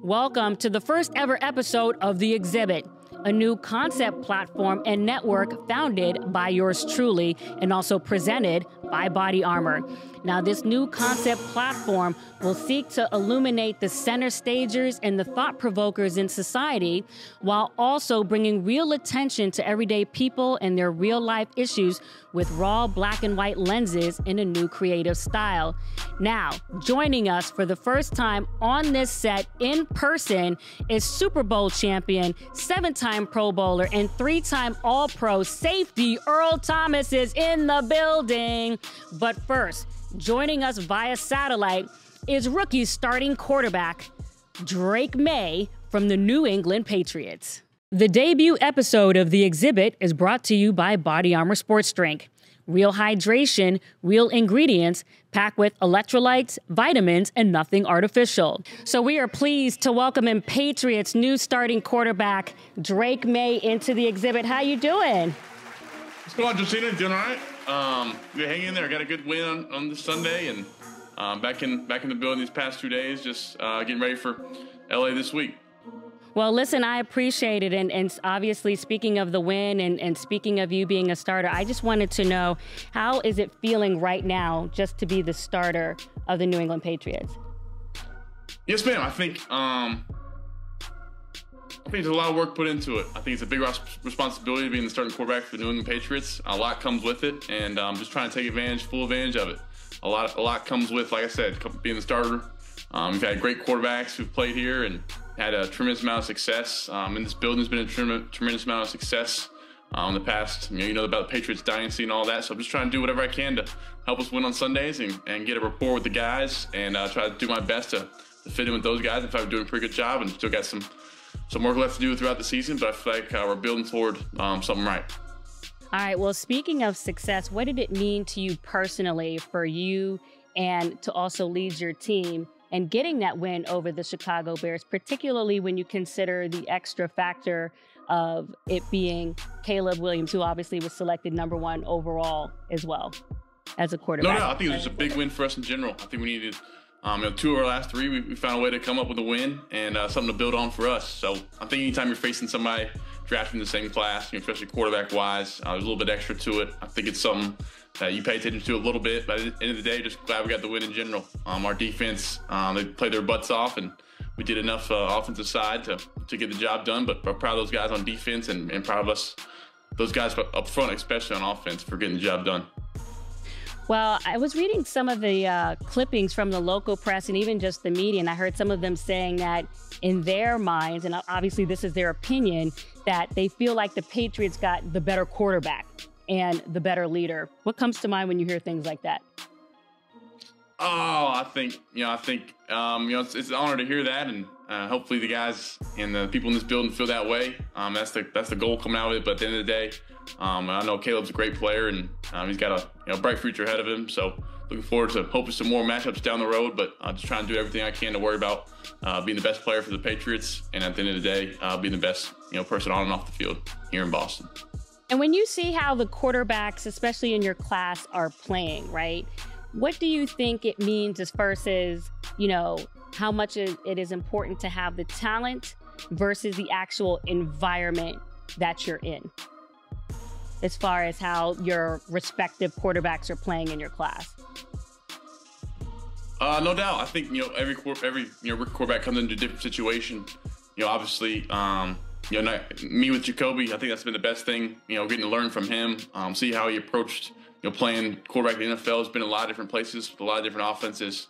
Welcome to the first ever episode of The Exhibit, a new concept platform and network founded by yours truly and also presented by Body Armor. Now, this new concept platform will seek to illuminate the center stagers and the thought provokers in society while also bringing real attention to everyday people and their real life issues with raw black and white lenses in a new creative style. Now, joining us for the first time on this set in person is Super Bowl champion, 7-time Pro Bowler, and 3-time All-Pro safety Earl Thomas is in the building. But first, joining us via satellite is rookie starting quarterback Drake Maye from the New England Patriots. The debut episode of The Exhibit is brought to you by Body Armor Sports Drink. Real hydration, real ingredients, packed with electrolytes, vitamins, and nothing artificial. So we are pleased to welcome in Patriots' new starting quarterback, Drake Maye, into The Exhibit. How you doing? What's going on, Justina? Doing all right? We're hanging in there. Got a good win on this Sunday, and back in the building these past 2 days, just getting ready for LA this week. Well, listen, I appreciate it. And obviously, speaking of the win and speaking of you being a starter, I just wanted to know, how is it feeling right now just to be the starter of the New England Patriots? Yes, ma'am. I think there's a lot of work put into it. I think it's a big responsibility being the starting quarterback for the New England Patriots. A lot comes with it, and just trying to take full advantage of it. A lot comes with, like I said, being the starter. We've had great quarterbacks who've played here and had a tremendous amount of success. In this building, there's been a tremendous amount of success in the past. You know about the Patriots dynasty and all that. So I'm just trying to do whatever I can to help us win on Sundays and get a rapport with the guys and try to do my best to fit in with those guys. In fact, we're doing a pretty good job and still got some work left to do throughout the season, but I feel like we're building toward something right. All right. Well, speaking of success, what did it mean to you personally for you and to also lead your team and getting that win over the Chicago Bears, particularly when you consider the extra factor of it being Caleb Williams, who obviously was selected #1 overall as well as a quarterback? No, I think it was just a big win for us in general. I think we needed 2 of our last 3, we found a way to come up with a win and something to build on for us. So I think anytime you're facing somebody drafted in the same class, especially quarterback-wise, there's a little bit extra to it. I think it's something that you pay attention to a little bit, but at the end of the day, just glad we got the win in general. Our defense, they played their butts off, and we did enough offensive side to get the job done, but we're proud of those guys on defense and proud of us, those guys up front, especially on offense, for getting the job done. Well, I was reading some of the clippings from the local press and even just the media, and I heard some of them saying that in their minds, and obviously this is their opinion, that they feel like the Patriots got the better quarterback and the better leader. What comes to mind when you hear things like that? Oh, I think it's an honor to hear that, and hopefully the guys and the people in this building feel that way. That's the goal coming out of it. But at the end of the day, I know Caleb's a great player, and he's got a bright future ahead of him. So looking forward to hoping some more matchups down the road. But just trying to do everything I can to worry about being the best player for the Patriots, and at the end of the day, being the best person on and off the field here in Boston. And when you see how the quarterbacks, especially in your class, are playing, right? What do you think it means as far as, how much it is important to have the talent versus the actual environment that you're in, as far as how your respective quarterbacks are playing in your class? No doubt. I think, every quarterback comes into a different situation. Obviously, me with Jacoby, I think that's been the best thing, getting to learn from him, see how he approached, playing quarterback in the NFL. Has been in a lot of different places, with a lot of different offenses,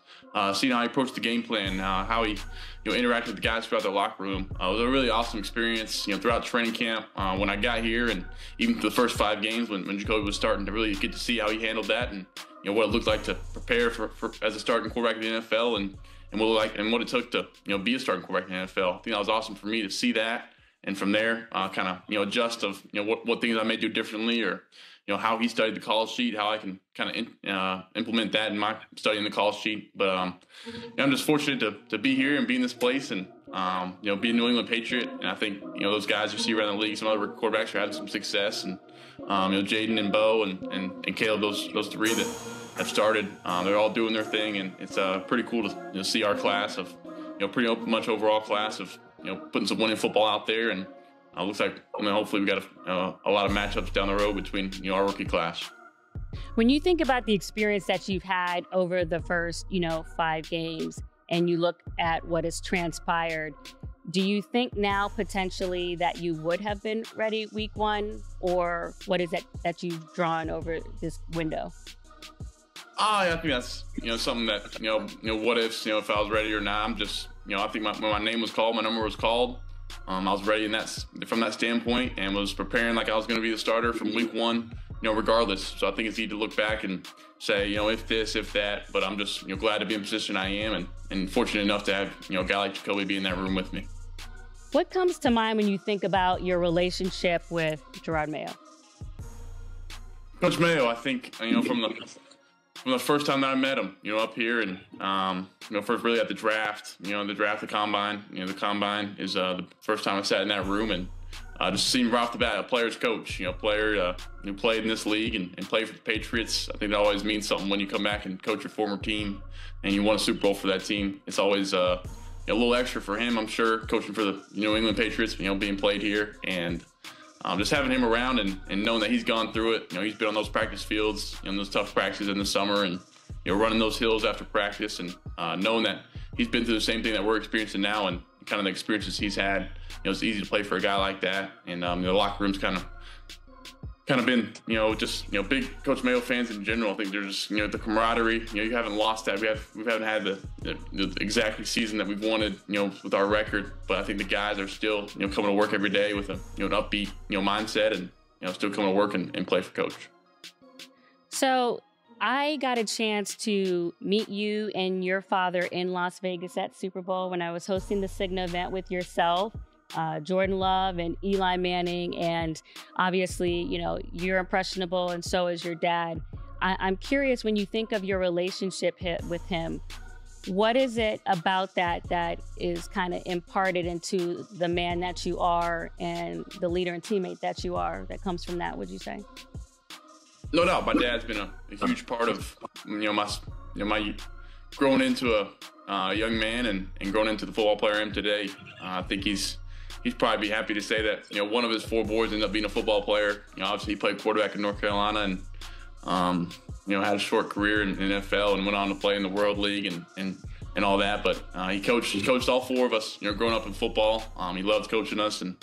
seeing how he approached the game plan, how he, interacted with the guys throughout the locker room. It was a really awesome experience, throughout training camp, when I got here, and even for the first 5 games when Jacoby was starting, to really get to see how he handled that and, what it looked like to prepare for as a starting quarterback in the NFL and what it took to, be a starting quarterback in the NFL. I think that was awesome for me to see that. And from there, kind of, adjust of, what things I may do differently, or, how he studied the call sheet, how I can kind of implement that in my studying the call sheet. But I'm just fortunate to be here and be in this place and, be a New England Patriot. And I think, those guys you see around the league, some other quarterbacks are having some success. And, Jaden and Bo and Caleb, those 3 that have started, they're all doing their thing. And it's pretty cool to see our class of pretty much overall class of, putting some winning football out there. And looks like, hopefully we got a lot of matchups down the road between, our rookie class. When you think about the experience that you've had over the first, 5 games, and you look at what has transpired, do you think now potentially that you would have been ready week 1, or what is it that you've drawn over this window? I think that's, something that, what ifs, if I was ready or not. I'm just, I think when my name was called, my number was called. I was ready from that standpoint, and was preparing like I was going to be the starter from week 1, regardless. So I think it's easy to look back and say, if this, if that, but I'm just, glad to be in the position I am, and fortunate enough to have, a guy like Jacoby be in that room with me. What comes to mind when you think about your relationship with Gerard Mayo? Coach Mayo, I think, from the first time that I met him, up here, and first really at the draft, the combine. The combine is the first time I sat in that room, and just seemed right off the bat a player's coach. Player who played in this league and played for the Patriots. I think that always means something when you come back and coach your former team, and you won a Super Bowl for that team. It's always a little extra for him, I'm sure, coaching for the New England Patriots, being played here, and just having him around and knowing that he's gone through it. He's been on those practice fields, those tough practices in the summer, and running those hills after practice, and knowing that he's been through the same thing that we're experiencing now, and kind of the experiences he's had. It's easy to play for a guy like that, and the locker room's kind of been, just big Coach Mayo fans in general. I think they're just, the camaraderie. You haven't lost that. We haven't had the exact season that we've wanted, with our record. But I think the guys are still, coming to work every day with an upbeat, mindset, and still coming to work and play for Coach. So I got a chance to meet you and your father in Las Vegas at Super Bowl when I was hosting the Cigna event with yourself, Jordan Love, and Eli Manning. And obviously, you're impressionable, and so is your dad. I'm curious, when you think of your relationship with him, what is it about that is kind of imparted into the man that you are and the leader and teammate that you are that comes from that, would you say? No doubt. My dad's been a huge part of, my growing into a young man and growing into the football player I am today. I think he's probably be happy to say that, one of his 4 boys ended up being a football player. Obviously he played quarterback in North Carolina, and, had a short career in NFL and went on to play in the World League and all that. But he coached all 4 of us, growing up in football. He loved coaching us, and,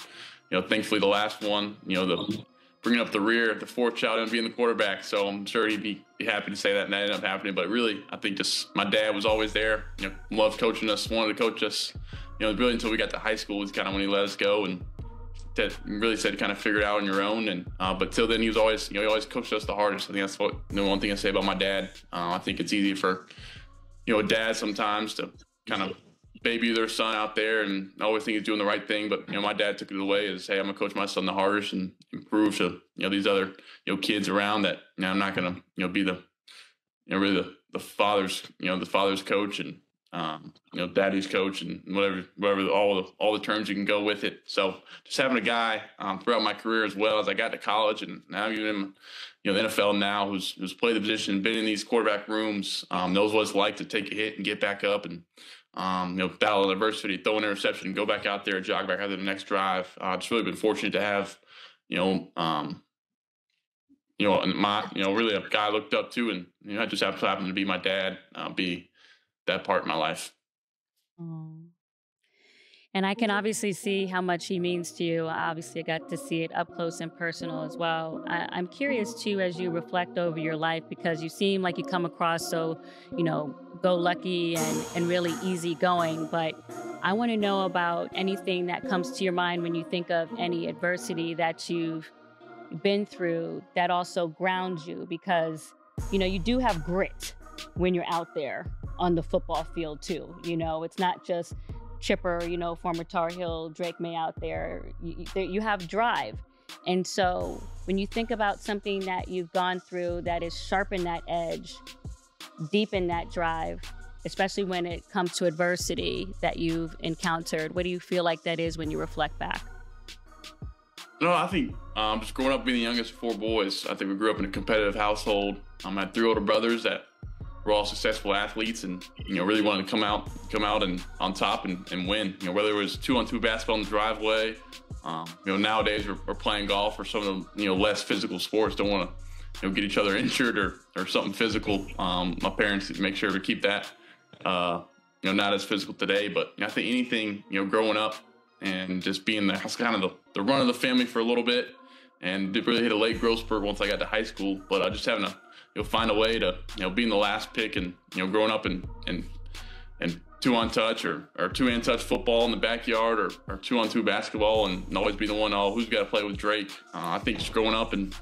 thankfully the last one, the bringing up the rear, the 4th child, and being the quarterback. So I'm sure he'd be happy to say that, and that ended up happening. But really, I think just my dad was always there, loved coaching us, wanted to coach us, really until we got to high school was kind of when he let us go, and that really said kind of figure it out on your own. And but till then, he was always, he always coached us the hardest. I think that's what the one thing I say about my dad. I think it's easy for, a dad sometimes to kind of baby their son out there and always think he's doing the right thing. But, my dad took it away as, hey, I'm gonna coach my son the hardest and prove to, these other, kids around that, I'm not gonna, be the, really the father's, the father's coach, and, daddy's coach, and whatever, all the terms you can go with it. So just having a guy throughout my career, as well as I got to college, and now even in, the NFL now, who's played the position, been in these quarterback rooms, knows what it's like to take a hit and get back up, and battle adversity, throw an interception, go back out there, jog back out to the next drive. Just really been fortunate to have, really a guy I looked up to, and that just happened to be my dad, be that part of my life. And I can obviously see how much he means to you. Obviously, I got to see it up close and personal as well. I'm curious, too, as you reflect over your life, because you seem like you come across so, go lucky and really easygoing. But I want to know about anything that comes to your mind when you think of any adversity that you've been through that also grounds you, because, you do have grit when you're out there on the football field, too. It's not just Chipper, former Tar Heel Drake Maye out there. You have drive. And so when you think about something that you've gone through that has sharpened that edge, deepened that drive, especially when it comes to adversity that you've encountered, what do you feel like that is when you reflect back? No, I think just growing up being the youngest of 4 boys, I think we grew up in a competitive household. I had 3 older brothers that we're all successful athletes, and really wanted to come out and on top and win. Whether it was 2-on-2 basketball in the driveway, nowadays we're playing golf or some of the less physical sports. Don't want to get each other injured or something physical. My parents make sure to keep that not as physical today. But I think anything growing up and just being that's kind of the run of the family for a little bit, and did really hit a late growth spurt once I got to high school. But just having to find a way to being the last pick and growing up and 2-on touch or 2-hand touch football in the backyard or 2-on-2 basketball, and always be the one, who's got to play with Drake. I think just growing up and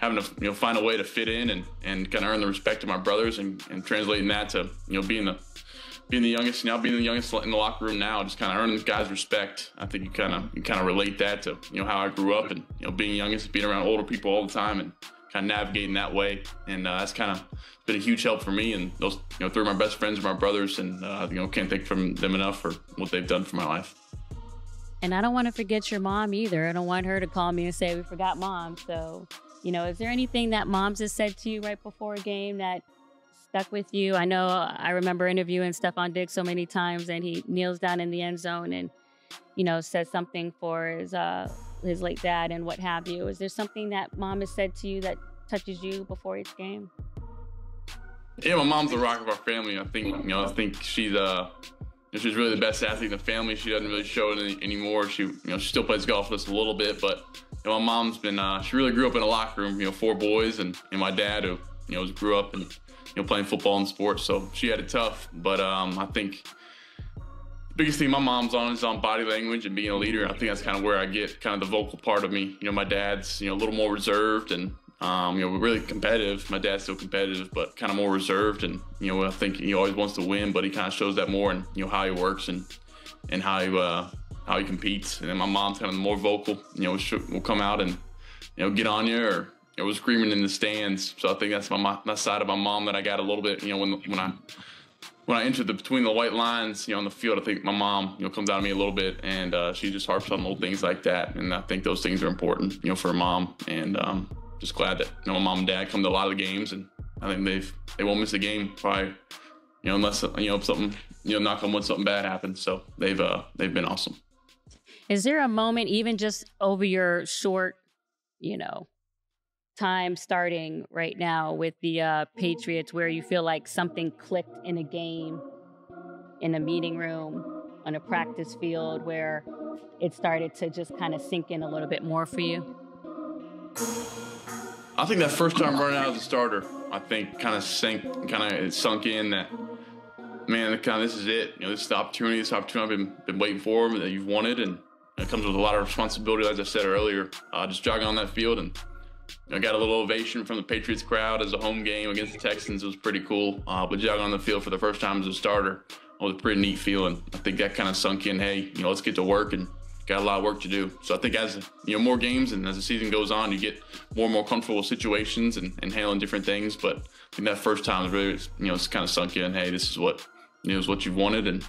having to find a way to fit in and kind of earn the respect of my brothers and translating that to being the youngest, now being the youngest in the locker room now, just kind of earning guys' respect. I think you kind of relate that to how I grew up and being youngest, being around older people all the time and kind of navigating that way. And that's kind of been a huge help for me. And those 3 of my best friends are my brothers, and can't thank from them enough for what they've done for my life. And I don't want to forget your mom either. I don't want her to call me and say we forgot mom. So, is there anything that moms has said to you right before a game that stuck with you? I know I remember interviewing Stephon Diggs so many times, and he kneels down in the end zone and, says something for his late dad and what have you. Is there something that mom has said to you that touches you before each game? Yeah, my mom's the rock of our family. I think she's really the best athlete in the family. She doesn't really show it anymore. She still plays golf with us a little bit, but my mom's been she really grew up in a locker room. 4 boys and my dad who grew up and playing football and sports, so she had it tough. But I think the biggest thing my mom's on is on body language and being a leader. I think that's kind of where I get kind of the vocal part of me. My dad's a little more reserved and we're really competitive. My dad's still competitive, but kind of more reserved. And I think he always wants to win, but he kind of shows that more in how he works and how he competes. And then my mom's kind of more vocal. We'll come out and get on you or was screaming in the stands. So I think that's my side of my mom that I got a little bit. When I entered between the white lines, on the field, I think my mom, comes out of me a little bit, and she just harps on little things like that. And I think those things are important, for a mom. And just glad that my mom and dad come to a lot of the games, and I think they won't miss a game probably, unless something, knock on wood, something bad happens. So they've been awesome. Is there a moment, even just over your short, time starting right now with the Patriots, where you feel like something clicked in a game, in a meeting room, on a practice field, where it started to just kind of sink in a little bit more for you? I think that first time running out as a starter, I think it sunk in that, man, this is it. This is the opportunity. This opportunity I've been waiting for, that you've wanted, and it comes with a lot of responsibility, as I said earlier. Just jogging on that field, and I got a little ovation from the Patriots crowd as a home game against the Texans. It was pretty cool. But jogging on the field for the first time as a starter was a pretty neat feeling. I think that kind of sunk in. Hey, let's get to work, and got a lot of work to do. So I think as more games and as the season goes on, you get more and more comfortable with situations and handling different things. But I think that first time is really, it's kind of sunk in. Hey, this is what is what you've wanted, and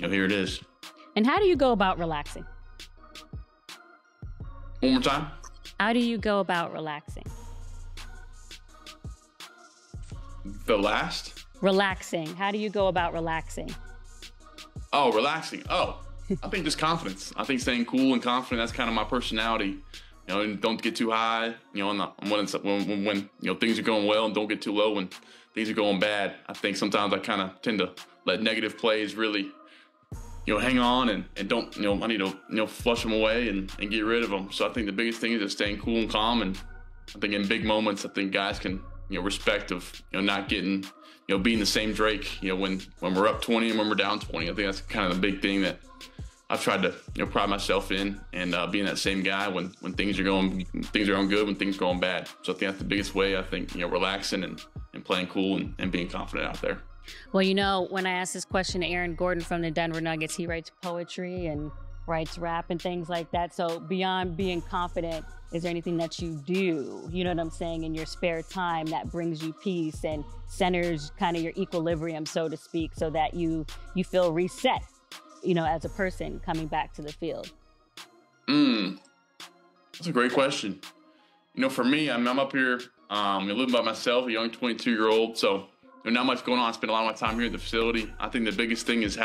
here it is. And how do you go about relaxing? One more time. How do you go about relaxing? The last? Relaxing. How do you go about relaxing? Oh, relaxing. Oh, I think just confidence. I think staying cool and confident, that's kind of my personality. And don't get too high, when things are going well, and don't get too low when things are going bad. I think sometimes I kind of tend to let negative plays really, hang on and don't, I need to, flush them away and get rid of them. So I think the biggest thing is just staying cool and calm. And I think in big moments, I think guys can, respect of, not getting, being the same Drake, when we're up 20 and when we're down 20. I think that's kind of the big thing that I've tried to, pride myself in, and being that same guy when things are going good, when things are going bad. So I think that's the biggest way. I think, relaxing and playing cool and being confident out there. Well, when I asked this question to Aaron Gordon from the Denver Nuggets, he writes poetry and writes rap and things like that. So beyond being confident, is there anything that you do, you know what I'm saying, in your spare time that brings you peace and centers kind of your equilibrium, so to speak, so that you feel reset, as a person coming back to the field? That's a great question. For me, I'm up here living by myself, a young 22-year-old. So not much going on. I spend a lot of my time here at the facility. I think the biggest thing is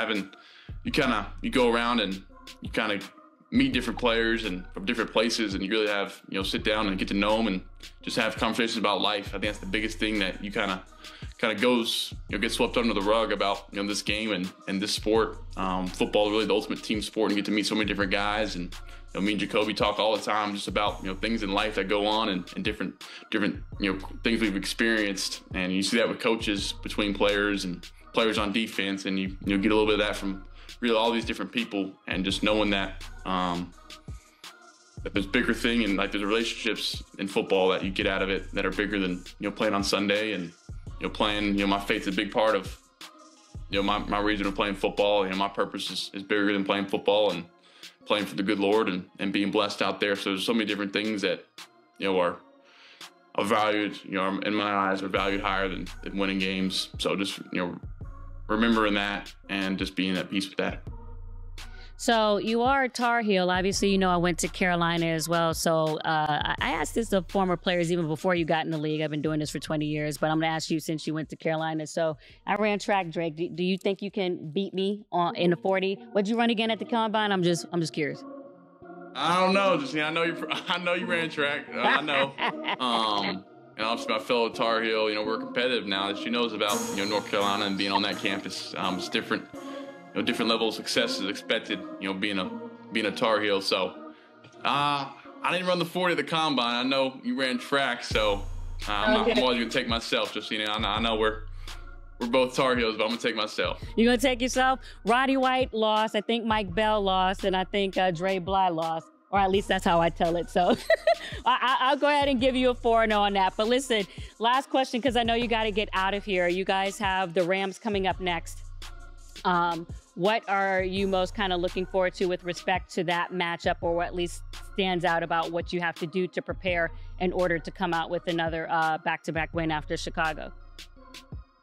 you go around and you kind of meet different players and from different places, and you really have, sit down and get to know them and just have conversations about life. I think that's the biggest thing that you kind of goes, get swept under the rug about, this game and this sport. Football is really the ultimate team sport, and you get to meet so many different guys. And me and Jacoby talk all the time just about, things in life that go on and different things we've experienced. And you see that with coaches between players and players on defense, and you get a little bit of that from really all these different people, and just knowing that that there's bigger thing, and like there's relationships in football that you get out of it that are bigger than playing on Sunday, and playing, my faith's a big part of my reason of playing football. My purpose is bigger than playing football and playing for the good Lord and being blessed out there. So there's so many different things that are valued, in my eyes, are valued higher than winning games. So just remembering that and just being at peace with that. So you are a Tar Heel. Obviously, I went to Carolina as well. So I asked this of former players even before you got in the league. I've been doing this for 20 years, but I'm going to ask you since you went to Carolina. So I ran track, Drake. Do you think you can beat me in the 40? What'd you run again at the combine? I'm just curious. I don't know. I know you ran track. I know. And obviously my fellow Tar Heel, we're competitive now, that she knows about, North Carolina and being on that campus. It's different. Different level of success is expected, being a Tar Heel. So I didn't run the 40 at the combine. I know you ran track, so I'm always going to take myself. Just, I know we're both Tar Heels, but I'm going to take myself. You're going to take yourself? Roddy White lost. I think Mike Bell lost, and I think Dre Bly lost. Or at least that's how I tell it. So I'll go ahead and give you a 4-0 on that. But listen, last question, because I know you got to get out of here. You guys have the Rams coming up next. What are you most kind of looking forward to with respect to that matchup, or what at least stands out about what you have to do to prepare in order to come out with another back-to-back win after Chicago?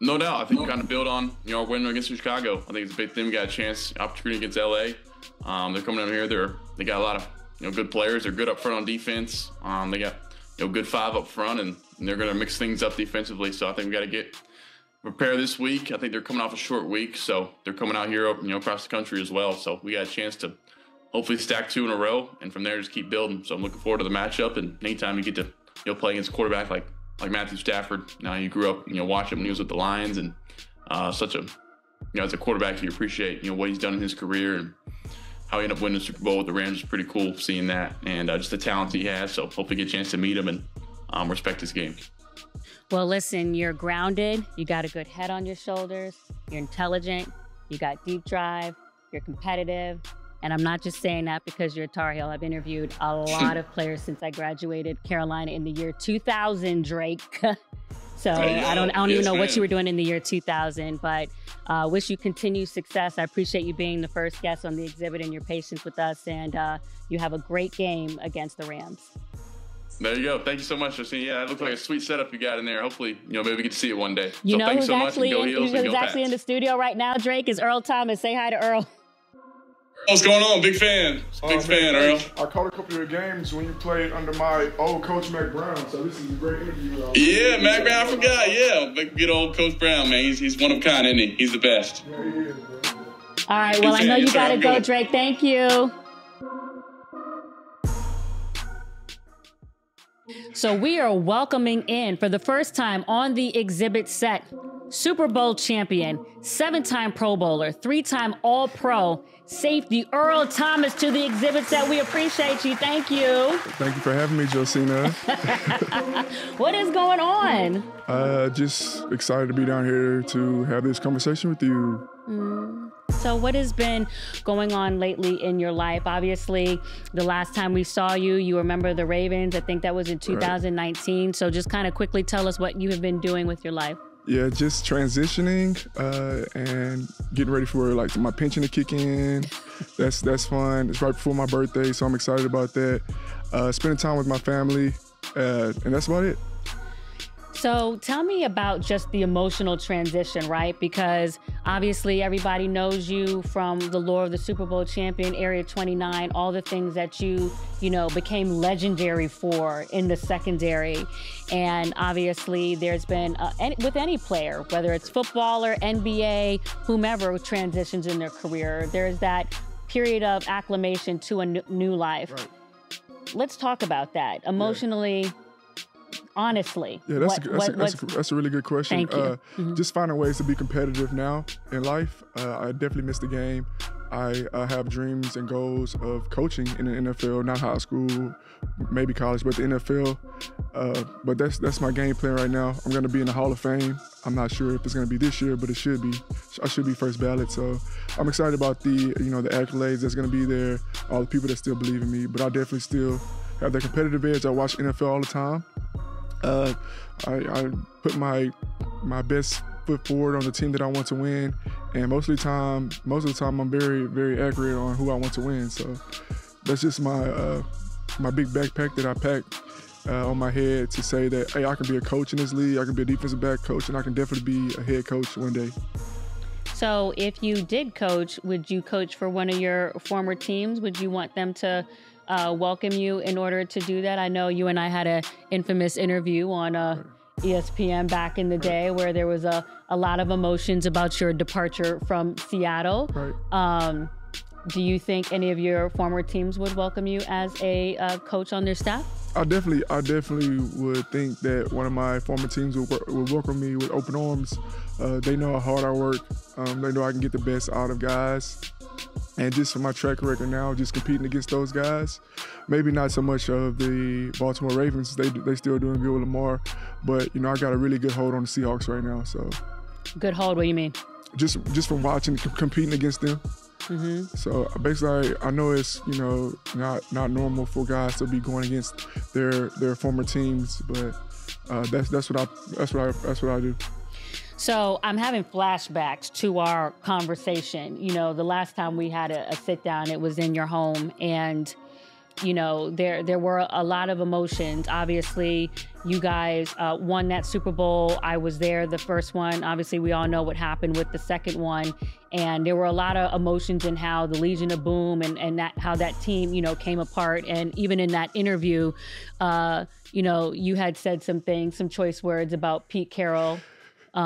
No doubt. I think we kind of build on our win against Chicago. I think it's a big thing. We got a chance, opportunity against LA. They're coming out here. They got a lot of good players. They're good up front on defense. They got good 5 up front, and they're going to mix things up defensively. So I think we got to prepare this week. I think they're coming off a short week, so they're coming out here, across the country as well. So we got a chance to hopefully stack 2 in a row, and from there just keep building. So I'm looking forward to the matchup, and anytime you get to play against a quarterback like Matthew Stafford. Now you grew up watching him when he was with the Lions, and such a as a quarterback you appreciate what he's done in his career, and how he ended up winning the Super Bowl with the Rams is pretty cool seeing that, and just the talent he has. So hopefully get a chance to meet him and respect his game. Well, listen, you're grounded. You got a good head on your shoulders. You're intelligent. You got deep drive. You're competitive. And I'm not just saying that because you're a Tar Heel. I've interviewed a lot of players since I graduated Carolina in the year 2000, Drake. So I don't even know what you were doing in the year 2000, but wish you continued success. I appreciate you being the first guest on the exhibit and your patience with us. And you have a great game against the Rams. There you go. Thank you so much, Justine. Yeah, it looks like a sweet setup you got in there. Hopefully, maybe we get to see it one day. You know thanks who's so much. actually, who's actually in the studio right now, Drake, is Earl Thomas. Say hi to Earl. What's going on? Big fan. Big fan, Earl. I caught a couple of your games when you played under my old coach, Mac Brown. So this is a great interview. Yeah, Mac Brown, I forgot. Yeah, big good old Coach Brown, man. He's one of a kind, isn't he? He's the best. Yeah, he is, bro. All right, well, I know you got to go, Drake. Thank you. So we are welcoming in, for the first time on the exhibit set, Super Bowl champion, 7-time Pro Bowler, 3-time All-Pro, safety Earl Thomas to the exhibit set. We appreciate you. Thank you. Thank you for having me, Josina. What is going on? Just excited to be down here to have this conversation with you. So what has been going on lately in your life? Obviously, the last time we saw you, you were a member of the Ravens. I think that was in 2019. Right. So just kind of quickly tell us what you have been doing with your life. Yeah, just transitioning and getting ready for my pension to kick in. That's fun. It's right before my birthday, so I'm excited about that. Spending time with my family, and that's about it. So tell me about just the emotional transition, right? Because Obviously, everybody knows you from the lore of the Super Bowl champion, Area 29, all the things that you became legendary for in the secondary. And obviously, there's been, with any player, whether it's footballer, NBA, whomever transitions in their career, there's that period of acclimation to a new life. Right. Let's talk about that. Emotionally, honestly. Yeah, that's a really good question. Thank you. Just finding ways to be competitive now in life. I definitely missed the game. I have dreams and goals of coaching in the NFL, not high school, maybe college, but the NFL. But that's my game plan right now. I'm going to be in the Hall of Fame. I'm not sure if it's going to be this year, but it should be. I should be first ballot. So I'm excited about the accolades that's going to be there, all the people that still believe in me. But I definitely still have that competitive edge. I watch NFL all the time. I put my best foot forward on the team that I want to win, and most of the time I'm very, very accurate on who I want to win. So that's just my big backpack that I pack on my head to say that, hey, I can be a coach in this league, I can be a defensive back coach, and I can definitely be a head coach one day. So if you did coach, would you coach for one of your former teams? Would you want them to welcome you in order to do that? I know you and I had an infamous interview on ESPN back in the day where there was a lot of emotions about your departure from Seattle. Right. Do you think any of your former teams would welcome you as a coach on their staff? I definitely would think that one of my former teams would welcome me with open arms. They know how hard I work. They know I can get the best out of guys. And just for my track record now, just competing against those guys, maybe not so much of the Baltimore Ravens. They still doing good with Lamar, but I got a really good hold on the Seahawks right now. So good hold. What do you mean? Just from watching, competing against them. Mm-hmm. So basically, I know it's not normal for guys to be going against their former teams, but that's what I do. So I'm having flashbacks to our conversation. The last time we had a sit down, it was in your home, and there were a lot of emotions. Obviously, you guys won that Super Bowl. I was there, the first one. Obviously, we all know what happened with the second one. And there were a lot of emotions in how the Legion of Boom and how that team, came apart. And even in that interview, you had said some choice words about Pete Carroll. We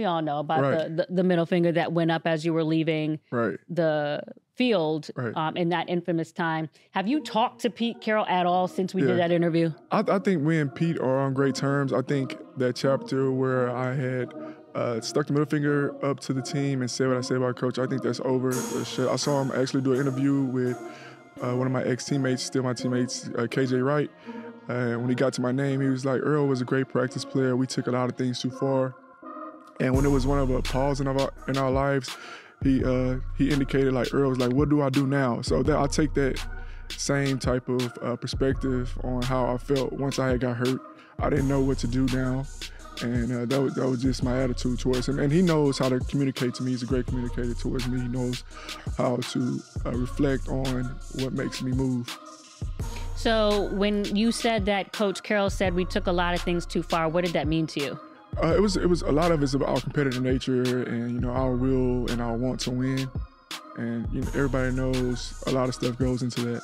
all know about the middle finger that went up as you were leaving the field in that infamous time. Have you talked to Pete Carroll at all since we did that interview? I think me and Pete are on great terms. I think that chapter where I had stuck the middle finger up to the team and said what I said about Coach, I think that's over. I saw him actually do an interview with one of my ex-teammates, still my teammates, KJ Wright. When he got to my name, he was like, Earl was a great practice player. We took a lot of things too far. And when it was one of a pause in our lives, he indicated like, Earl was like, what do I do now? So I take that same type of perspective on how I felt once I had got hurt. I didn't know what to do now. And that was just my attitude towards him. And he knows how to communicate to me. He's a great communicator towards me. He knows how to reflect on what makes me move. So when you said that Coach Carroll said we took a lot of things too far, what did that mean to you? It was a lot of it's about our competitive nature and our will and our want to win. And everybody knows a lot of stuff goes into that.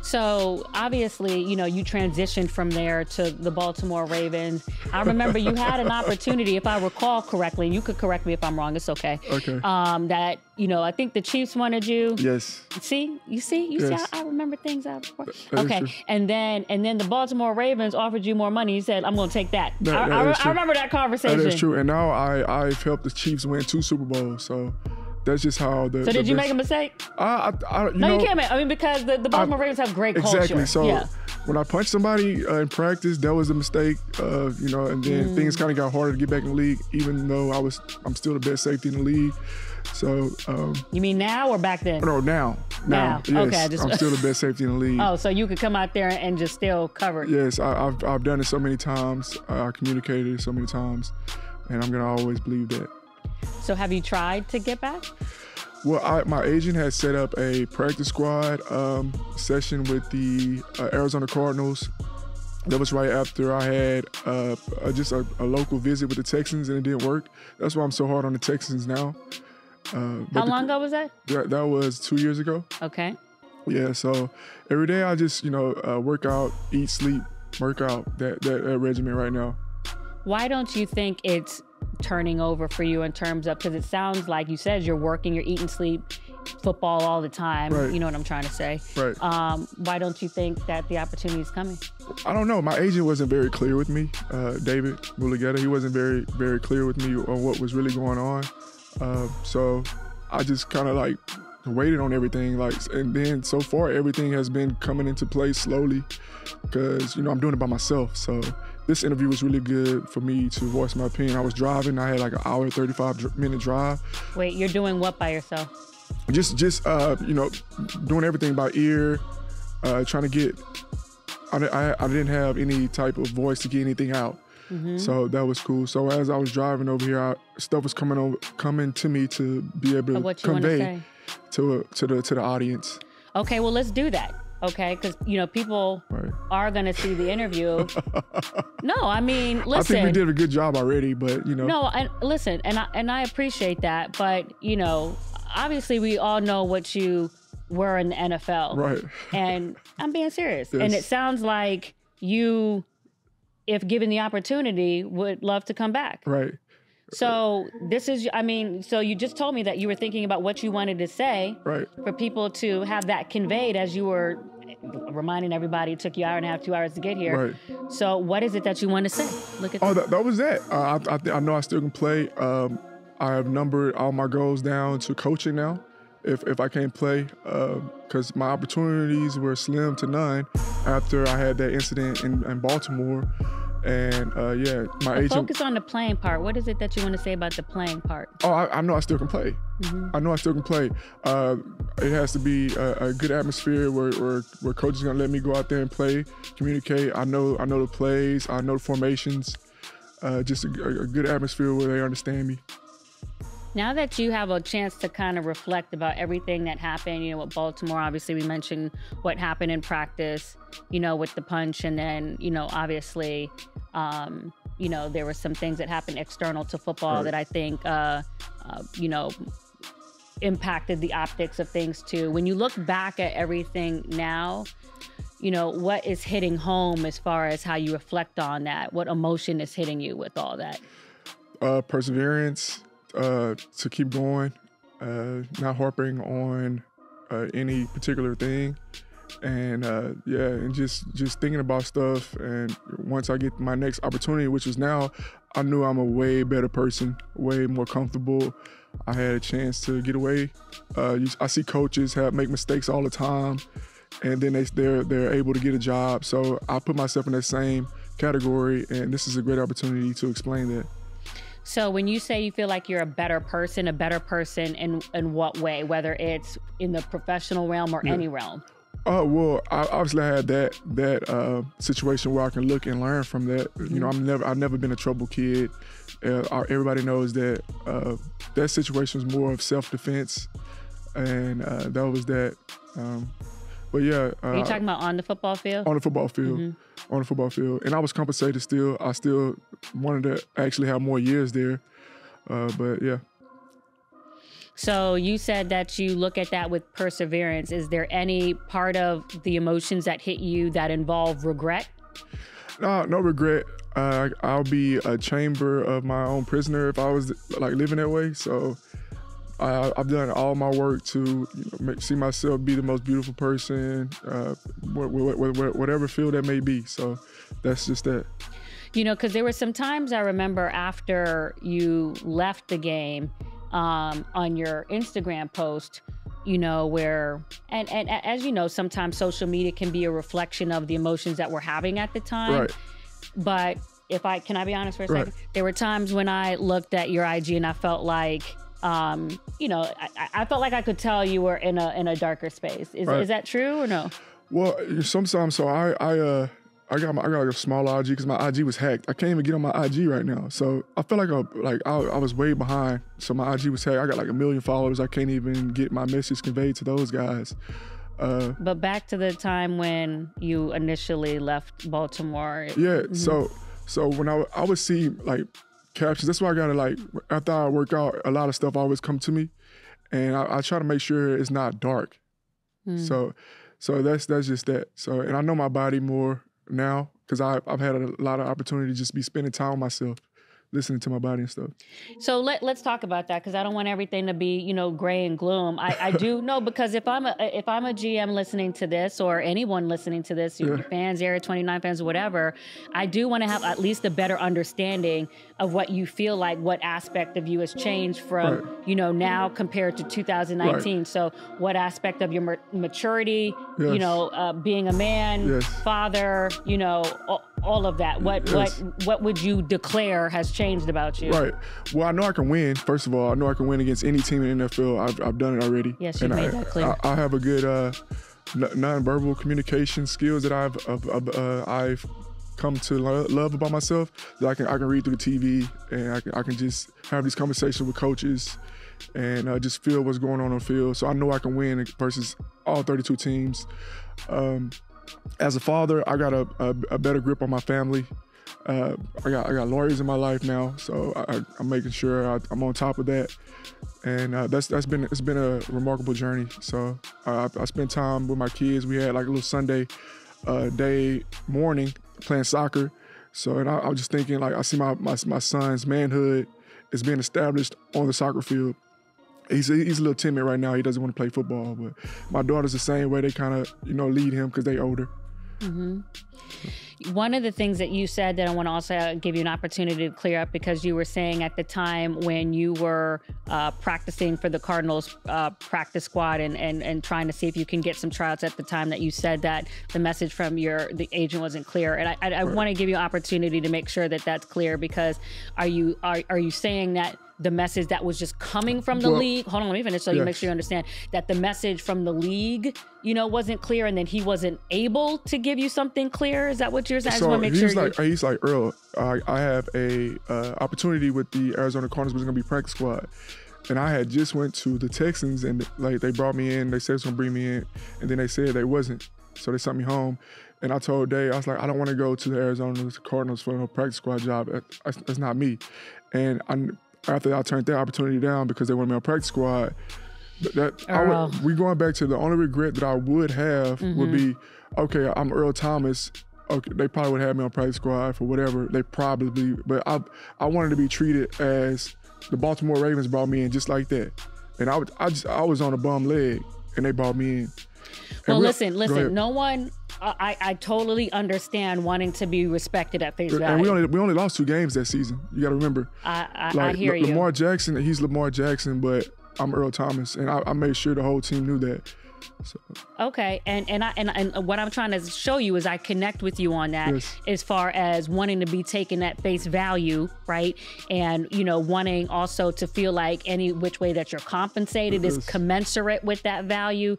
So obviously, you transitioned from there to the Baltimore Ravens. I remember you had an opportunity, if I recall correctly, and you could correct me if I'm wrong, it's okay. Okay. That, I think the Chiefs wanted you. Yes. You see, I remember things out. Okay. True. And then the Baltimore Ravens offered you more money. You said, I'm going to take that. I remember that conversation. That is true. And now I've helped the Chiefs win 2 Super Bowls. So that's just how the. So did you make a mistake? You can't make. I mean, because the Baltimore Ravens have great culture. Exactly. So when I punched somebody in practice, that was a mistake. And then things kind of got harder to get back in the league, even though I'm still the best safety in the league. So. You mean now or back then? No, now. Now. Yes, okay. I'm still the best safety in the league. Oh, so you could come out there and just still cover it. Yes, I've done it so many times. I communicated it so many times, and I'm gonna always believe that. So have you tried to get back? Well, my agent has set up a practice squad session with the Arizona Cardinals That was right after I had just a local visit with the Texans, and it didn't work. That's why I'm so hard on the Texans now. How long ago was that? That was 2 years ago. Okay. Yeah, so every day I just, work out, eat, sleep, work out, that regimen right now. Why don't you think it's turning over for you in terms of, because it sounds like you said you're working, you're eating, sleep, football all the time. Right. You know what I'm trying to say. Right. Why don't you think that the opportunity is coming? I don't know. My agent wasn't very clear with me, David Mulugeta. He wasn't very, very clear with me on what was really going on. So I just kind of like waited on everything, and then so far everything has been coming into place slowly because, I'm doing it by myself. So this interview was really good for me to voice my opinion. I was driving. I had like an hour, 35-minute drive. Wait, you're doing what by yourself? Just doing everything by ear, trying to get, I didn't have any type of voice to get anything out. Mm-hmm. So that was cool. So as I was driving over here, stuff was coming to me to be able to convey to the audience. Okay, well, let's do that. Okay, because people are going to see the interview. No, I mean, listen. I think we did a good job already, but No, and listen, and I appreciate that, but obviously we all know what you were in the NFL. Right. And I'm being serious. Yes. And it sounds like you, if given the opportunity, would love to come back. Right. So so you just told me that you were thinking about what you wanted to say. Right. For people to have that conveyed as you were reminding everybody it took you an hour and a half, 2 hours to get here. Right. So what is it that you want to say? Look at that was that. I know I still can play. I have numbered all my goals down to coaching now. If I can't play, because my opportunities were slim to none after I had that incident in Baltimore. And my agent. Focus on the playing part. What is it that you want to say about the playing part? Oh, I know I still can play. Mm-hmm. I know I still can play. It has to be a good atmosphere where coach is gonna let me go out there and play, communicate. I know the plays. I know the formations. Just a good atmosphere where they understand me. Now that you have a chance to kind of reflect about everything that happened, with Baltimore, obviously we mentioned what happened in practice, with the punch, and then, obviously, there were some things that happened external to football right. that I think, impacted the optics of things too. When you look back at everything now, what is hitting home as far as how you reflect on that? What emotion is hitting you with all that? Perseverance. To keep going, not harping on any particular thing, and and just thinking about stuff. And once I get my next opportunity, which is now, I knew I'm a way better person, way more comfortable. I had a chance to get away. I see coaches make mistakes all the time, and then they're able to get a job. So I put myself in that same category, and this is a great opportunity to explain that. So when you say you feel like you're a better person in what way? Whether it's in the professional realm or any realm? Well, I had that situation where I can look and learn from that. Mm-hmm. I've never been a trouble kid. Everybody knows that that situation was more of self-defense, and that was that. But yeah. Are you talking about on the football field? On the football field. Mm-hmm. On the football field. And I was compensated still. I still wanted to actually have more years there. But yeah. So you said that you look at that with perseverance. Is there any part of the emotions that hit you that involve regret? No regret. I'll be a chamber of my own prisoner if I was living that way. So I've done all my work to see myself be the most beautiful person, whatever field that may be. So that's just that. Because there were some times I remember after you left the game on your Instagram post, where, and as you know, sometimes social media can be a reflection of the emotions that we're having at the time. Right. But can I be honest for a second? There were times when I looked at your IG and I felt like, I felt like I could tell you were in a darker space. Is that true or no? Well, sometimes. So I got a small IG because my IG was hacked. I can't even get on my IG right now. So I felt like I was way behind. So my IG was hacked. I got 1 million followers. I can't even get my message conveyed to those guys. But back to the time when you initially left Baltimore. Yeah. So when I would see like captions, that's why I gotta like, after I work out, a lot of stuff always come to me, and I try to make sure it's not dark. So that's just that. So, and I know my body more now because I've had a lot of opportunity to just be spending time with myself, listening to my body and stuff. So let's talk about that, because I don't want everything to be, you know, gray and gloom. I do know, because if I'm a GM listening to this, or anyone listening to this, your fans, Area 29 fans, whatever, I do want to have at least a better understanding of what you feel like, what aspect of you has changed from, you know, now compared to 2019. So what aspect of your maturity, you know, being a man, father, you know, all of that. What would you declare has changed about you? Right. Well, I know I can win. First of all, I know I can win against any team in the NFL. I've done it already. Yes, you made that clear. I have a good nonverbal communication skills that I've come to love about myself. That I can read through the TV, and I can just have these conversations with coaches, and just feel what's going on the field. So I know I can win versus all 32 teams. As a father, I got a better grip on my family. I got lawyers in my life now, so I'm making sure I'm on top of that. And it's been a remarkable journey. So I spent time with my kids. We had like a little Sunday morning playing soccer. So, and I was just thinking, like, I see my son's manhood is being established on the soccer field. He's a little timid right now. He doesn't want to play football, but my daughter's the same way. They kind of, you know, lead him because they older. One of the things that you said that I want to also give you an opportunity to clear up, because you were saying at the time when you were practicing for the Cardinals practice squad and trying to see if you can get some tryouts at the time, that you said that the message from the agent wasn't clear. And I want to give you an opportunity to make sure that that's clear, because are you saying that the message that was just coming from the league, hold on, let me finish so you make sure you understand, that the message from the league, you know, wasn't clear, and then he wasn't able to give you something clear? Is that what you're saying? I just want to make sure. He's like, Earl, I have a opportunity with the Arizona Cardinals, was going to be practice squad. And I had just went to the Texans, and like they brought me in, they said it was going to bring me in, and then they said they wasn't. So they sent me home. And I told Dave, I was like, I don't want to go to the Arizona Cardinals for a practice squad job. That's not me. And after I turned that opportunity down because they wanted me on practice squad, we going back to the only regret that I would have would be, okay, I'm Earl Thomas. Okay, they probably would have me on practice squad for whatever. They probably, but I wanted to be treated as the Baltimore Ravens brought me in, just like that. And I was on a bum leg, and they brought me in. Well, listen, no one, I totally understand wanting to be respected at face value. And we only lost 2 games that season. You got to remember. I hear you. Lamar Jackson, he's Lamar Jackson, but I'm Earl Thomas, and I made sure the whole team knew that. So. Okay, and what I'm trying to show you is I connect with you on that, as far as wanting to be taken at face value, right? And, you know, wanting also to feel like any which way that you're compensated is commensurate with that value.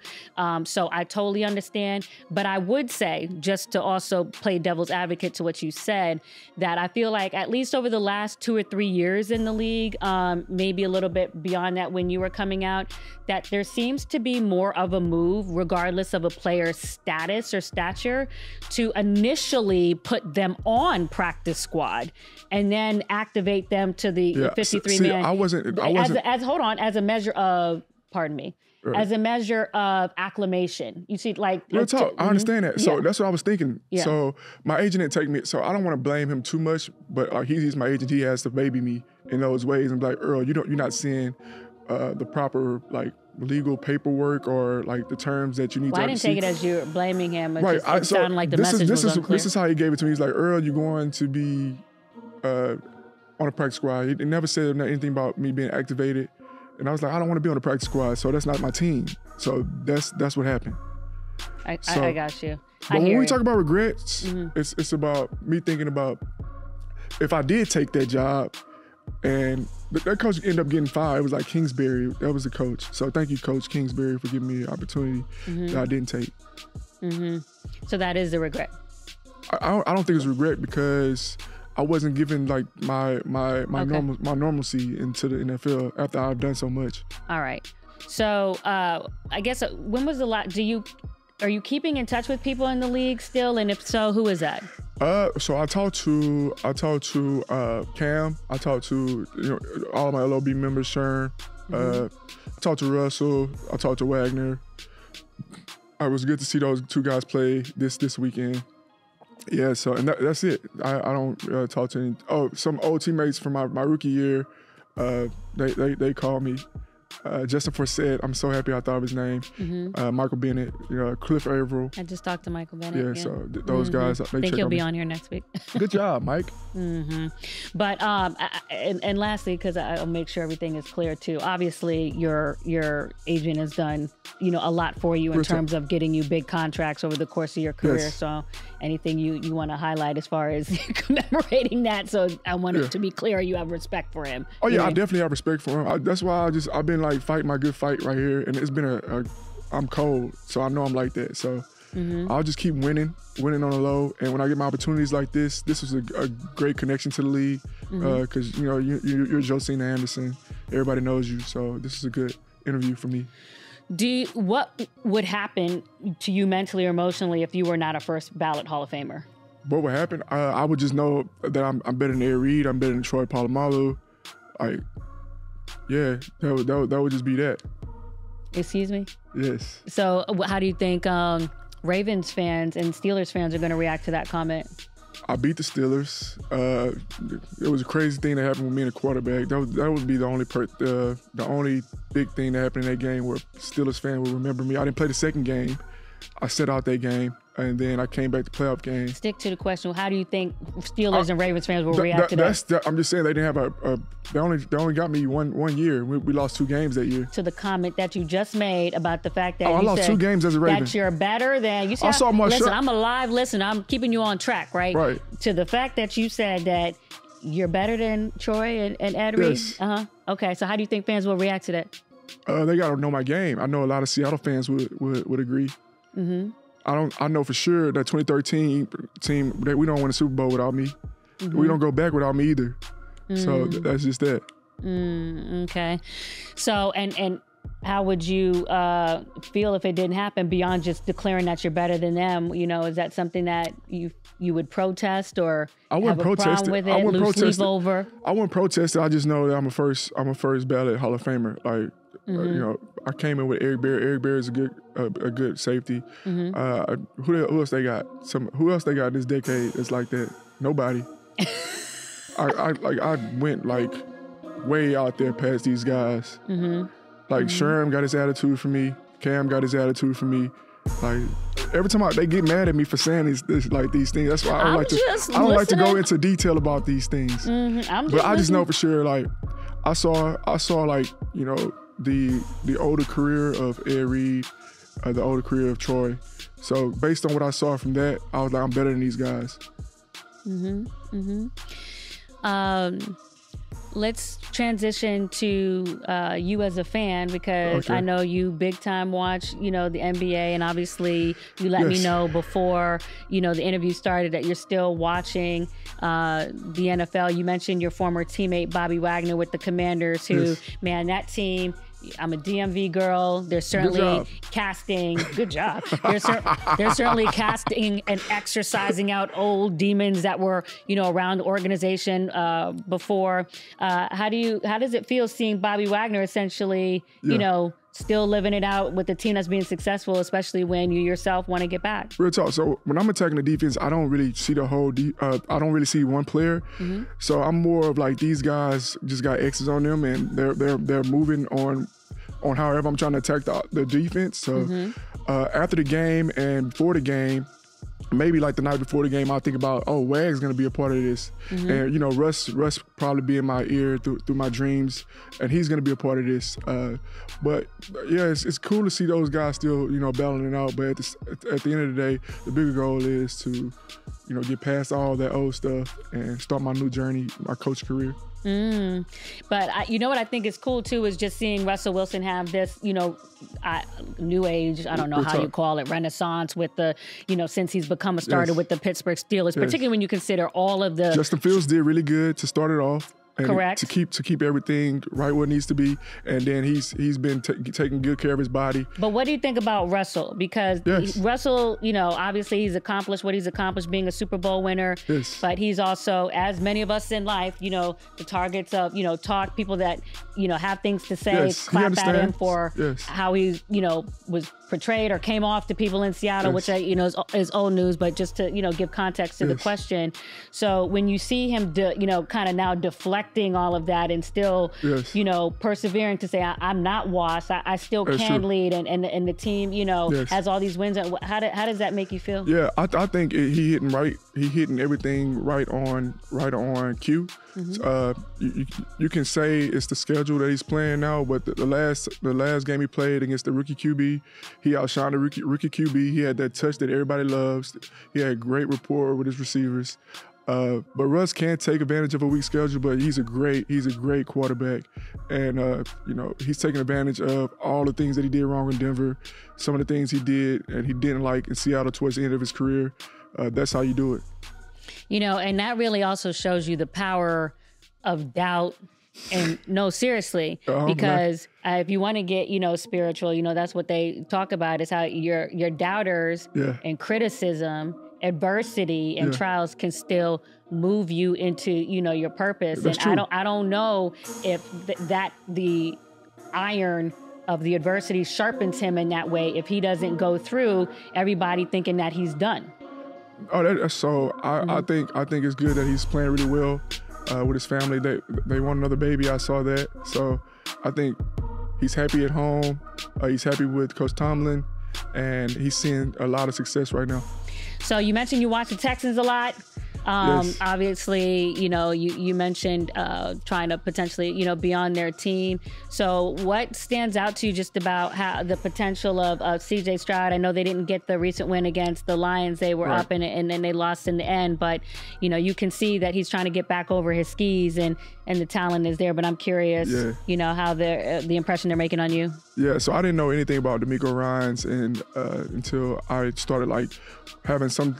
So I totally understand. But I would say, just to also play devil's advocate to what you said, that I feel like at least over the last 2 or 3 years in the league, maybe a little bit beyond that when you were coming out, that there seems to be more of a move, regardless of a player's status or stature, to initially put them on practice squad and then activate them to the 53-man. I wasn't. As a measure of, pardon me, as a measure of acclamation. You see, like real talk. I understand that. So that's what I was thinking. Yeah. So my agent didn't take me. So I don't want to blame him too much, but like he's my agent. He has to baby me in those ways. And like, Earl, you're not seeing the proper like legal paperwork or like the terms that you need to see. I didn't take it as you're blaming him. It sounded like the message was unclear. This is how he gave it to me. He's like, Earl, you're going to be on a practice squad. He never said anything about me being activated. And I was like, I don't want to be on the practice squad, so that's not my team. So that's what happened. I got you. But when we talk about regrets, it's about me thinking about if I did take that job, and that coach ended up getting fired. It was like Kingsbury. That was the coach. So thank you, Coach Kingsbury, for giving me the opportunity that I didn't take. So that is the regret. I don't think it's regret because I wasn't given like my normalcy into the NFL after I've done so much. All right. So I guess when was the last? Are you keeping in touch with people in the league still? And if so, who is that? So I talked to Cam. I talked to all my LOB members, Sherm. I talked to Russell. I talked to Wagner. It was good to see those two guys play this weekend. Yeah, so and that's it. I don't talk to any. Oh, some old teammates from my rookie year. They called me. Justin Forsett, I'm so happy I thought of his name. Michael Bennett, Cliff Averill. I just talked to Michael Bennett. Yeah, so those guys. I think he'll be on here next week. Good job, Mike. But and lastly, because I'll make sure everything is clear too. Obviously, your agent has done a lot for you in terms of getting you big contracts over the course of your career. Yes. So anything you want to highlight as far as commemorating that? So I want it to be clear you have respect for him. Oh yeah, I definitely have respect for him. That's why I've been like fighting my good fight right here, and it's been I'm cold, so I know I'm like that. So I'll just keep winning on the low, and when I get my opportunities like this was a great connection to the league, because you're Josina Anderson, everybody knows you, so this is a good interview for me. What would happen to you mentally or emotionally if you were not a first ballot Hall of Famer? What would happen? I would just know that I'm better than Ed Reed, I'm better than Troy Polamalu. Yeah, that would just be that. Excuse me? Yes. So how do you think Ravens fans and Steelers fans are going to react to that comment? I beat the Steelers. It was a crazy thing that happened with me and the quarterback. That would be the only big thing that happened in that game where Steelers fans would remember me. I didn't play the second game. I set out that game, and then I came back to playoff game. Stick to the question. How do you think Steelers and Ravens fans will react to that? I'm just saying they didn't have they only got me one year. We lost 2 games that year. To the comment that you just made about the fact that I lost 2 games as a Raven. That you're better than you. I saw my listen, shot. I'm alive. Listen, I'm keeping you on track, right? Right. To the fact that you said that you're better than Troy and Ed Reed. Yes. Okay. So how do you think fans will react to that? They got to know my game. I know a lot of Seattle fans would agree. I know for sure that 2013 team that we don't win a Super Bowl without me. We don't go back without me either. So that's just that. Okay. So and how would you feel if it didn't happen beyond just declaring that you're better than them? Is that something that you would protest or I wouldn't have a protest problem it. with it? I wouldn't Loose protest leaf it. over? I wouldn't protest it. I just know that I'm a first ballot Hall of Famer. I came in with Eric Berry. Eric Berry is a good safety. Who else they got? Who else they got this decade that's like that? Nobody. I went like way out there past these guys. Sherm got his attitude for me. Cam got his attitude for me. Like every time they get mad at me for saying these things. That's why I don't like to go into detail about these things. But I just know for sure. Like I saw like the older career of Ed Reed, the older career of Troy. So based on what I saw from that, I was like, I'm better than these guys. Let's transition to you as a fan, because I know you big time watch, the NBA, and obviously you let me know before, the interview started that you're still watching the NFL. You mentioned your former teammate Bobby Wagner with the Commanders, who, man, that team. I'm a DMV girl. They're certainly casting. Good job. They're certainly casting and exercising out old demons that were, around the organization before. How does it feel seeing Bobby Wagner essentially, still living it out with the team that's being successful, especially when you yourself want to get back? Real talk. So when I'm attacking the defense, I don't really see the whole. I don't really see one player. So I'm more of like these guys just got X's on them, and they're moving on however I'm trying to attack the defense. So after the game and before the game, maybe like the night before the game, I'll think about, Wag's gonna be a part of this, and Russ probably be in my ear through my dreams, and he's gonna be a part of this. But yeah, it's cool to see those guys still battling it out. But at the end of the day, the bigger goal is to get past all that old stuff and start my new journey, my coach career. But what I think is cool too is just seeing Russell Wilson have this, new age, I don't know how you call it, renaissance with the, since he's become a starter with the Pittsburgh Steelers, particularly when you consider all of the... Justin Fields did really good to start it off. And Correct. To keep everything right where it needs to be, and then he's been taking good care of his body. But what do you think about Russell? Because Yes. Russell, obviously he's accomplished what he's accomplished, being a Super Bowl winner. Yes. But he's also, as many of us in life, the targets of, talk, people that, have things to say, Yes, he clap at him understands. for Yes. how he, was portrayed or came off to people in Seattle, Yes. which is old news, but just to, give context to the Yes. question. So when you see him, kind of now deflecting all of that and still, Yes. persevering to say, I'm not washed, I still That's can true. lead, and the team, Yes. has all these wins. How does that make you feel? Yeah, I think he hitting right. He hitting everything right on cue. You can say it's the schedule that he's playing now, but the last game he played against the rookie QB, he outshined the rookie QB. He had that touch that everybody loves. He had great rapport with his receivers. But Russ can take advantage of a weak schedule, but he's a great quarterback, and he's taking advantage of all the things that he did wrong in Denver, some of the things he did and he didn't like in Seattle towards the end of his career. That's how you do it. And that really also shows you the power of doubt. And no, seriously, because if you want to get, spiritual, that's what they talk about, is how your doubters and criticism, adversity and trials can still move you into, your purpose. That's and true. I don't know if the iron of the adversity sharpens him in that way if he doesn't go through everybody thinking that he's done. Oh, so I think it's good that he's playing really well with his family. They want another baby. I saw that. So I think he's happy at home. He's happy with Coach Tomlin, and he's seeing a lot of success right now. So you mentioned you watch the Texans a lot. Yes. Obviously, you mentioned trying to potentially, be on their team. So what stands out to you just about how the potential of CJ Stroud? I know they didn't get the recent win against the Lions. They were up and then they lost in the end. But, you can see that he's trying to get back over his skis and the talent is there. But I'm curious, how the impression they're making on you. Yeah, so I didn't know anything about DeMeco Ryans until I started having some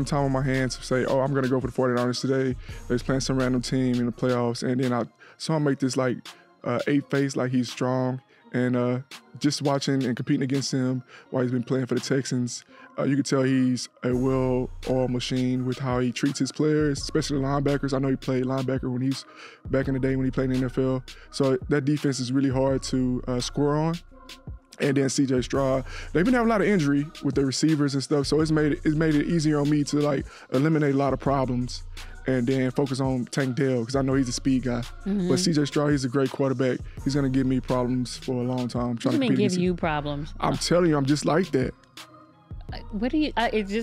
time on my hands to say, I'm going to go for the 49ers today. They're playing some random team in the playoffs. And then I saw him make this 8 face like he's strong. And just watching and competing against him while he's been playing for the Texans, you can tell he's a well-oiled machine with how he treats his players, especially linebackers. I know he played linebacker when he's back in the day when he played in the NFL. So that defense is really hard to score on. And then CJ Stroud, they've been having a lot of injury with their receivers and stuff, so it's made it easier on me to eliminate a lot of problems and then focus on Tank Dell because I know he's a speed guy. Mm-hmm. But CJ Stroud, he's a great quarterback. He's gonna give me problems for a long time. What do you mean give you problems? I'm telling you, I'm just like that. What do you?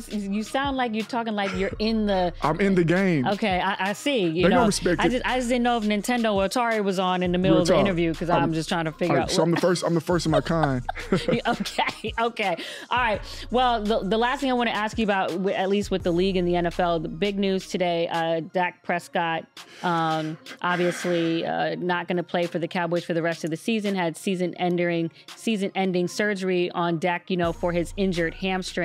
You sound like you're talking like you're in the. I'm in the game. Okay, I see. They don't respect it. I just didn't know if Nintendo or Atari was on in the middle of the interview because I'm just trying to figure out. So I'm the first of my kind. Okay. All right. Well, the last thing I want to ask you about, at least with the league and the NFL, the big news today: Dak Prescott, obviously not going to play for the Cowboys for the rest of the season. Had season-ending surgery on Dak, for his injured hamstring.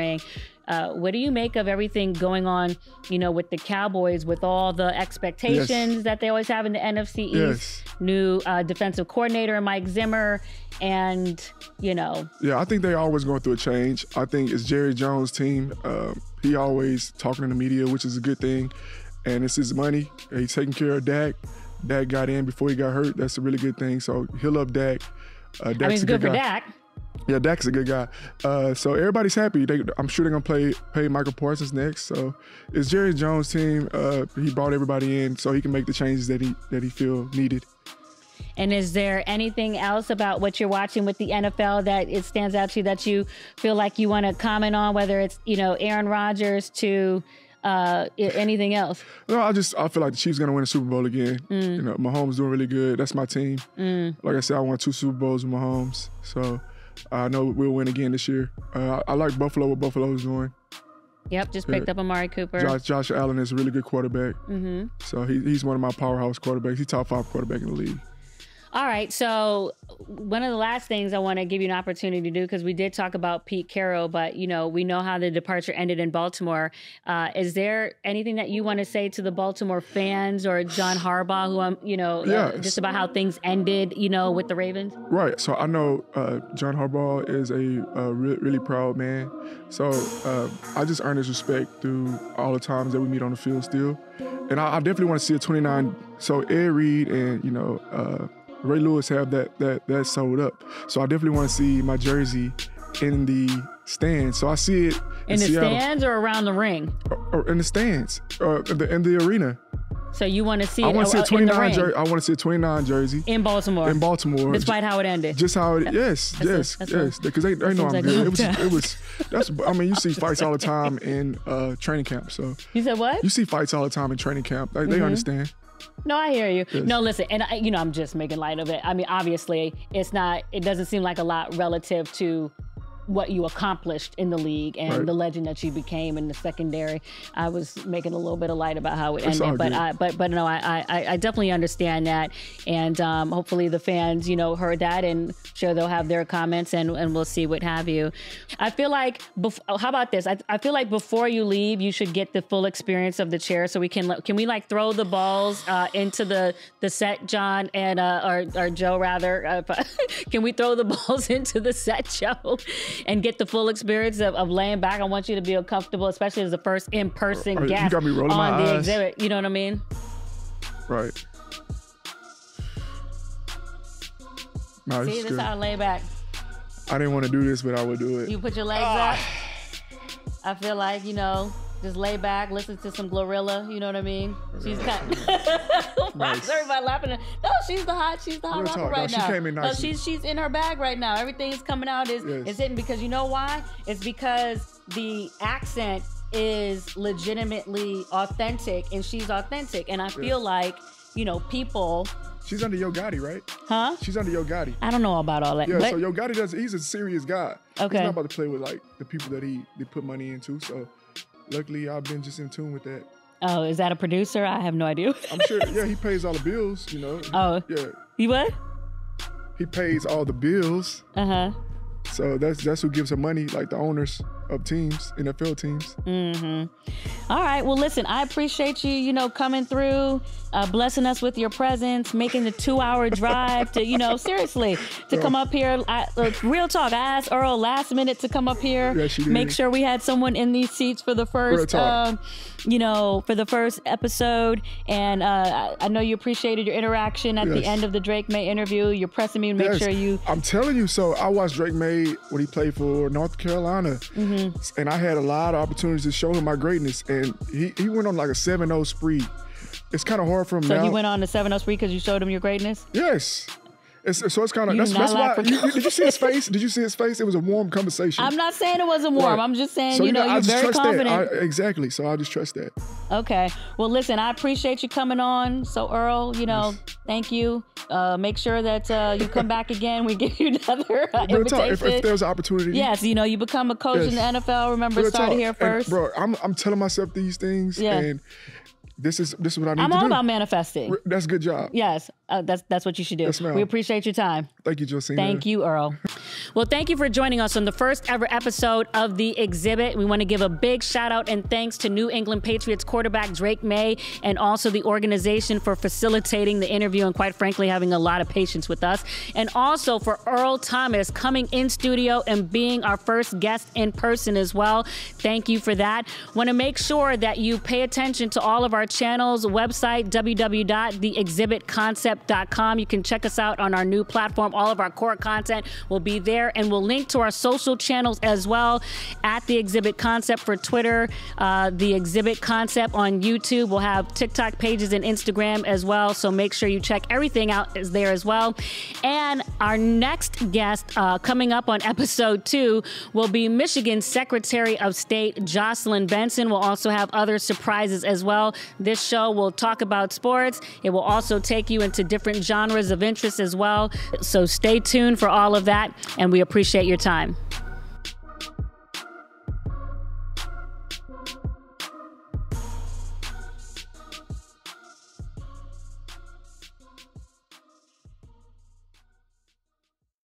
What do you make of everything going on, with the Cowboys, with all the expectations that they always have in the NFC East, new defensive coordinator Mike Zimmer, and, Yeah, I think they always going through a change. I think it's Jerry Jones' team. He always talking to the media, which is a good thing, and it's his money. He's taking care of Dak. Dak got in before he got hurt. That's a really good thing. So he'll up Dak. It's good for Dak. Yeah, Dak's a good guy. So everybody's happy. I'm sure they're going to pay Michael Parsons next. So it's Jerry Jones' team. He brought everybody in so he can make the changes that he feel needed. And is there anything else about what you're watching with the NFL that it stands out to you that you feel like you want to comment on, whether it's, Aaron Rodgers to anything else? No, I feel like the Chiefs going to win the Super Bowl again. Mahomes doing really good. That's my team. Like I said, I won 2 Super Bowls with Mahomes. So I know we'll win again this year. I like Buffalo, what Buffalo's doing. Yep, just picked up Amari Cooper. Josh Allen is a really good quarterback. So he's one of my powerhouse quarterbacks. He's top 5 quarterback in the league. All right, so one of the last things I want to give you an opportunity to do, because we did talk about Pete Carroll, but we know how the departure ended in Baltimore. Is there anything that you want to say to the Baltimore fans or John Harbaugh, who just about how things ended, with the Ravens? Right. So I know John Harbaugh is a really proud man. So I just earn his respect through all the times that we meet on the field still, and I definitely want to see a 29. So Ed Reed and Ray Lewis have that sold up. So I definitely want to see my jersey in the stands. So I see it in the Seattle. Stands or around the ring? Or in the stands, in the arena. So you want to see I want to see a 29 jersey. I want to see a 29 jersey in Baltimore. In Baltimore, despite how it ended. Just how it. Yes. Because they know I'm good. It was. You see fights all the time in training camp. So you said what? You see fights all the time in training camp. They understand. No, I hear you. Yes. No, listen, and I'm just making light of it. I mean, obviously, it doesn't seem like a lot relative to what you accomplished in the league and the legend that you became in the secondary. I was making a little bit of light about how it ended, but no, I definitely understand that, and hopefully the fans, heard that, and sure they'll have their comments, and we'll see what have you. I feel like, how about this? I feel like before you leave, you should get the full experience of the chair, so can we like throw the balls into the set, John, and or Joe rather? Can we throw the balls into the set, Joe? And get the full experience of laying back. I want you to be comfortable, especially as the first in-person guest on the exhibit. You know what I mean? Right. No, see, this is how I lay back. I didn't want to do this, but I would do it. You put your legs up. I feel like, just lay back, listen to some Glorilla. You know what I mean? She's kind of... Nice. Everybody laughing. No, she's the hot rapper right now. She came in nice. No, she's in her bag right now. Everything is coming out is hitting, because you know why? It's because the accent is legitimately authentic, and she's authentic. And I feel like, people... She's under Yo Gotti, right? Huh? She's under Yo Gotti. I don't know about all that. Yeah, so Yo Gotti he's a serious guy. Okay. He's not about to play with like the people that they put money into. So luckily I've been just in tune with that. Oh, is that a producer? I have no idea. I'm sure, he pays all the bills, Oh. Yeah. You what? He pays all the bills. Uh-huh. So that's who gives her money, like the owners of teams, NFL teams. Mm-hmm. All right. Well, listen, I appreciate you, coming through, blessing us with your presence, making the 2-hour drive to, seriously, to come up here. Real talk. I asked Earl last minute to come up here, make sure we had someone in these seats for the first, for the first episode. And I know you appreciated your interaction at the end of the Drake Maye interview. You're pressing me to make sure you... I'm telling you. So I watched Drake Maye when he played for North Carolina. Mm-hmm. And I had a lot of opportunities to show him my greatness. And he went on like a 7-0 spree. It's kind of hard for him now. So he went on a 7-0 spree because you showed him your greatness? Yes. So it's kind of, that's why, did you see his face? Did you see his face? It was a warm conversation. I'm not saying it wasn't warm. Right. I'm just saying, so, you're very confident. Exactly. So I just trust that. Okay. Well, listen, I appreciate you coming on. So Earl, thank you. Make sure that you come back again. We give you another invitation. If there's an opportunity. Yes, you become a coach in the NFL. Remember, started here first. And, bro, I'm telling myself these things, and this is what I need to do. I'm all about manifesting. That's a good job. Yes, that's what you should do. Yes, ma'am. We appreciate your time. Thank you, Josina. Thank you, Earl. Well, thank you for joining us on the first ever episode of The Exhibit. We want to give a big shout out and thanks to New England Patriots quarterback Drake Maye, and also the organization for facilitating the interview and, quite frankly, having a lot of patience with us. And also for Earl Thomas coming in studio and being our first guest in person as well. Thank you for that. Want to make sure that you pay attention to all of our channels, website, www.theexhibitconcept.com. You can check us out on our new platform. All of our core content will be there, and we'll link to our social channels as well, at The Exhibit Concept for Twitter, The Exhibit Concept on YouTube. We'll have TikTok pages and Instagram as well, so make sure you check everything out there as well. And our next guest coming up on episode 2 will be Michigan Secretary of State Jocelyn Benson. We'll also have other surprises as well. This show will talk about sports. It will also take you into different genres of interest as well. So stay tuned for all of that, and we appreciate your time.